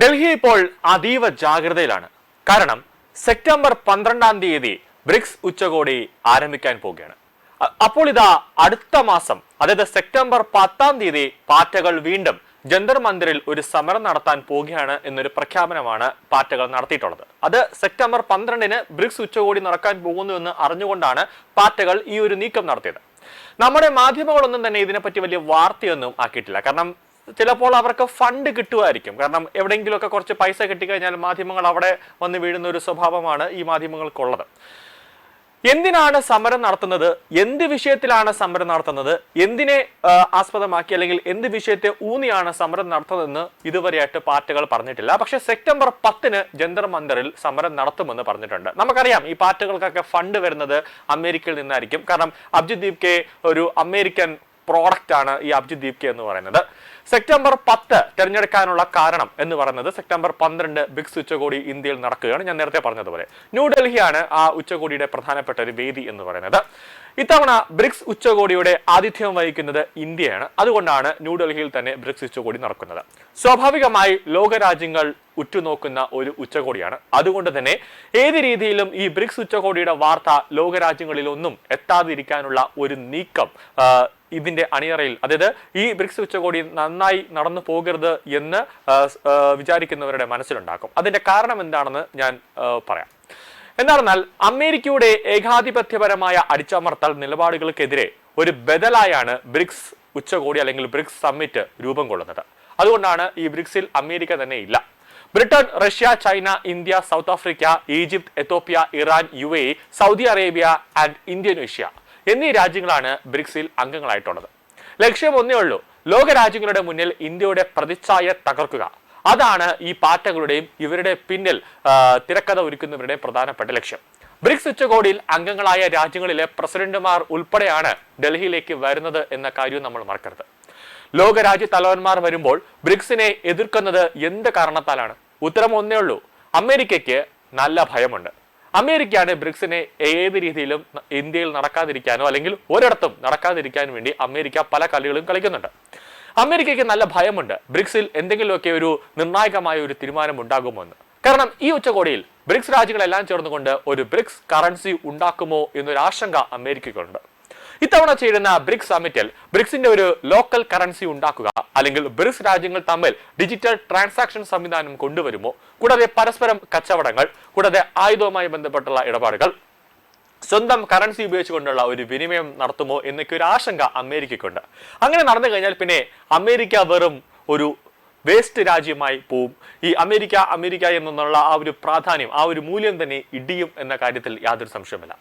ഡൽഹി ഇപ്പോൾ അതീവ ജാഗ്രതയിലാണ്. കാരണം സെപ്റ്റംബർ 12-ാം തീയതി ബ്രിക്സ് ഉച്ചകോടി ആരംഭിക്കാൻ പോവുകയാണ്. അപ്പോൾ ഇതാ അടുത്ത മാസം, അതായത് സെപ്റ്റംബർ 10-ാം തീയതി പാറ്റകൾ വീണ്ടും ജന്തർ മന്ദിറിൽ ഒരു സമരം നടത്താൻ പോവുകയാണ് എന്നൊരു പ്രഖ്യാപനമാണ് പാറ്റകൾ നടത്തിയിട്ടുള്ളത്. അത് സെപ്റ്റംബർ 12-ന് ബ്രിക്സ് ഉച്ചകോടി നടക്കാൻ പോകുന്നു എന്ന് അറിഞ്ഞുകൊണ്ടാണ് പാറ്റകൾ ഈ ഒരു നീക്കം നടത്തിയത്. നമ്മുടെ മാധ്യമങ്ങളൊന്നും തന്നെ ഇതിനെപ്പറ്റി വലിയ വാർത്തയൊന്നും ആക്കിയിട്ടില്ല. കാരണം ചിലപ്പോൾ അവർക്ക് ഫണ്ട് കിട്ടുമായിരിക്കും. കാരണം എവിടെയെങ്കിലുമൊക്കെ കുറച്ച് പൈസ കിട്ടിക്കഴിഞ്ഞാൽ മാധ്യമങ്ങൾ അവിടെ വന്ന് വീഴുന്ന ഒരു സ്വഭാവമാണ് ഈ മാധ്യമങ്ങൾക്കുള്ളത്. എന്തിനാണ് സമരം നടത്തുന്നത്, എന്ത് വിഷയത്തിലാണ് സമരം നടത്തുന്നത്, എന്തിനെ ആസ്പദമാക്കി അല്ലെങ്കിൽ എന്ത് വിഷയത്തെ ഊന്നിയാണ് സമരം നടത്തുന്നതെന്ന് ഇതുവരെയായിട്ട് പാർട്ടികൾ പറഞ്ഞിട്ടില്ല. പക്ഷെ സെപ്റ്റംബർ 10-ന് ജന്തർ മന്ദിറിൽ സമരം നടത്തുമെന്ന് പറഞ്ഞിട്ടുണ്ട്. നമുക്കറിയാം ഈ പാർട്ടികൾക്കൊക്കെ ഫണ്ട് വരുന്നത് അമേരിക്കയിൽ നിന്നായിരിക്കും. കാരണം അഭിജിത് ദീപ്കെ ഒരു അമേരിക്കൻ പ്രോഡക്റ്റ് ആണ് ഈ അഭിജിത് ദീപ്കെ എന്ന് പറയുന്നത്. സെപ്റ്റംബർ 10 തെരഞ്ഞെടുക്കാനുള്ള കാരണം എന്ന് പറയുന്നത് സെപ്റ്റംബർ 12 ബ്രിക്സ് ഉച്ചകോടി ഇന്ത്യയിൽ നടക്കുകയാണ്. ഞാൻ നേരത്തെ പറഞ്ഞതുപോലെ ന്യൂഡൽഹിയാണ് ആ ഉച്ചകോടിയുടെ പ്രധാനപ്പെട്ട ഒരു വേദി എന്ന് പറയുന്നത്. ഇത്തവണ ബ്രിക്സ് ഉച്ചകോടിയുടെ ആതിഥ്യം വഹിക്കുന്നത് ഇന്ത്യയാണ്. അതുകൊണ്ടാണ് ന്യൂഡൽഹിയിൽ തന്നെ ബ്രിക്സ് ഉച്ചകോടി നടക്കുന്നത്. സ്വാഭാവികമായി ലോകരാജ്യങ്ങൾ ഉറ്റുനോക്കുന്ന ഒരു ഉച്ചകോടിയാണ്. അതുകൊണ്ട് തന്നെ ഏത് രീതിയിലും ഈ ബ്രിക്സ് ഉച്ചകോടിയുടെ വാർത്ത ലോകരാജ്യങ്ങളിലൊന്നും എത്താതിരിക്കാനുള്ള ഒരു നീക്കം ഇതിന്റെ അണിയറയിൽ, അതായത് ഈ ബ്രിക്സ് ഉച്ചകോടി നന്നായി നടന്നു പോകരുത് എന്ന് വിചാരിക്കുന്നവരുടെ മനസ്സിലുണ്ടാക്കും. അതിന്റെ കാരണം എന്താണെന്ന് ഞാൻ പറയാം. എന്താണെന്നാൽ അമേരിക്കയുടെ ഏകാധിപത്യപരമായ അടിച്ചമർത്തൽ നിലപാടുകൾക്കെതിരെ ഒരു ബദലായാണ് ബ്രിക്സ് ഉച്ചകോടി അല്ലെങ്കിൽ ബ്രിക്സ് സമ്മിറ്റ് രൂപം കൊള്ളുന്നത്. അതുകൊണ്ടാണ് ഈ ബ്രിക്സിൽ അമേരിക്ക തന്നെ ഇല്ല. Britain, Russia, China, India, south Africa, Egypt, Ethiopia, Iran, UAE, Saudi Arabia and Indonesia എന്നീ രാജ്യങ്ങളാണ് ബ്രിക്സിൽ അംഗങ്ങളായിട്ടുള്ളത്. ലക്ഷ്യം ഒന്നേ ഉള്ളൂ, ലോകരാജ്യങ്ങളുടെ മുന്നിൽ ഇന്ത്യയുടെ പ്രതിച്ഛായ തകർക്കുക. അതാണ് ഈ പാറ്റകളുടെയും ഇവരുടെ പിന്നിൽ തിരക്കഥ ഒരുക്കുന്നവരുടെയും പ്രധാനപ്പെട്ട ലക്ഷ്യം. ബ്രിക്സ് ഉച്ചകോടിയിൽ അംഗങ്ങളായ രാജ്യങ്ങളിലെ പ്രസിഡന്റുമാർ ഉൾപ്പെടെയാണ് ഡൽഹിയിലേക്ക് വരുന്നത് എന്ന കാര്യം നമ്മൾ മറക്കരുത്. ലോകരാജ്യ തലവന്മാർ വരുമ്പോൾ ബ്രിക്സിനെ എതിർക്കുന്നത് എന്ത് കാരണത്താലാണ്? ഉത്തരം ഒന്നേ ഉള്ളൂ, അമേരിക്കയ്ക്ക് നല്ല ഭയമുണ്ട്. അമേരിക്കയാണ് ബ്രിക്സിനെ ഏത് രീതിയിലും ഇന്ത്യയിൽ നടക്കാതിരിക്കാനോ അല്ലെങ്കിൽ ഒരിടത്തും നടക്കാതിരിക്കാനോ വേണ്ടി അമേരിക്ക പല കളികളും കളിക്കുന്നുണ്ട്. അമേരിക്കയ്ക്ക് നല്ല ഭയമുണ്ട് ബ്രിക്സിൽ എന്തെങ്കിലുമൊക്കെ ഒരു നിർണായകമായ ഒരു തീരുമാനം ഉണ്ടാകുമോ എന്ന്. കാരണം ഈ ഉച്ചകോടിയിൽ ബ്രിക്സ് രാജ്യങ്ങളെല്ലാം ചേർന്നുകൊണ്ട് ഒരു ബ്രിക്സ് കറൻസി ഉണ്ടാക്കുമോ എന്നൊരു ആശങ്ക അമേരിക്കയ്ക്കുണ്ട്. ഇത്തവണ ചേരുന്ന ബ്രിക്സ് സമ്മിറ്റിൽ ബ്രിക്സിന്റെ ഒരു ലോക്കൽ കറൻസി ഉണ്ടാക്കുക അല്ലെങ്കിൽ ബ്രിക്സ് രാജ്യങ്ങൾ തമ്മിൽ ഡിജിറ്റൽ ട്രാൻസാക്ഷൻ സംവിധാനം കൊണ്ടുവരുമോ, കൂടാതെ പരസ്പരം കച്ചവടങ്ങൾ, കൂടാതെ ആയുധവുമായി ബന്ധപ്പെട്ടുള്ള ഇടപാടുകൾ, സ്വന്തം കറൻസി ഉപയോഗിച്ചുകൊണ്ടുള്ള ഒരു വിനിമയം നടത്തുമോ എന്നൊക്കെ ഒരു ആശങ്ക അമേരിക്കയ്ക്കുണ്ട്. അങ്ങനെ നടന്നു കഴിഞ്ഞാൽ പിന്നെ അമേരിക്ക വെറും ഒരു വേസ്റ്റ് രാജ്യമായി പോവും. ഈ അമേരിക്ക എന്നുള്ള ആ ഒരു പ്രാധാന്യം, ആ ഒരു മൂല്യം തന്നെ ഇടിയും എന്ന കാര്യത്തിൽ യാതൊരു സംശയമില്ല.